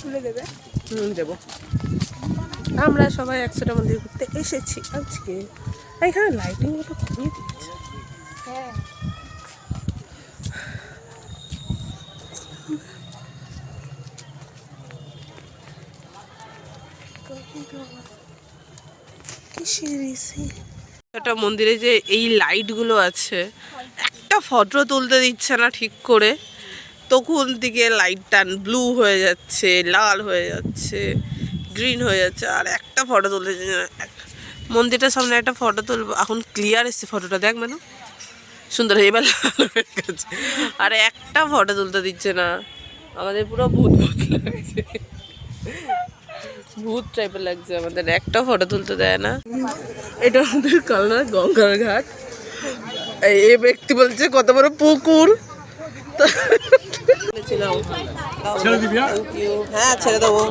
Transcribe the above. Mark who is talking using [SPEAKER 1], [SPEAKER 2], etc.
[SPEAKER 1] তুলে দেবে দেবো। আমরা সবাই 100টা মন্দির ঘুরতে এসেছি আজকে। এখানে লাইটিং মতো খুবই দিচ্ছে। হ্যাঁ একটা মন্দিরে যে এই লাইটগুলো আছে, একটা ফটো তুলতে দিচ্ছে না ঠিক করে, তখন দিকে লাইটটা ব্লু হয়ে যাচ্ছে, লাল হয়ে যাচ্ছে, গ্রিন হয়ে যাচ্ছে, আর একটা ফটো তুলতে দিচ্ছে না। মন্দিরটার সামনে একটা ফটো তুলবো, এখন ক্লিয়ার এসছে ফটোটা, দেখ মানে সুন্দর এবার লাল হয়ে গেছে, আর একটা ফটো তুলতে দিচ্ছে না। আমাদের পুরো ভূত ভূত লাগছে, ভূত টাইপের লাগছে আমাদের, একটা ফটো তুলতে দেয় না। এটা আমাদের কালনার গঙ্গার ঘাট। এই ব্যক্তি বলছে কত বড় পুকুর। হ্যাঁ ছেড়ে দেবো।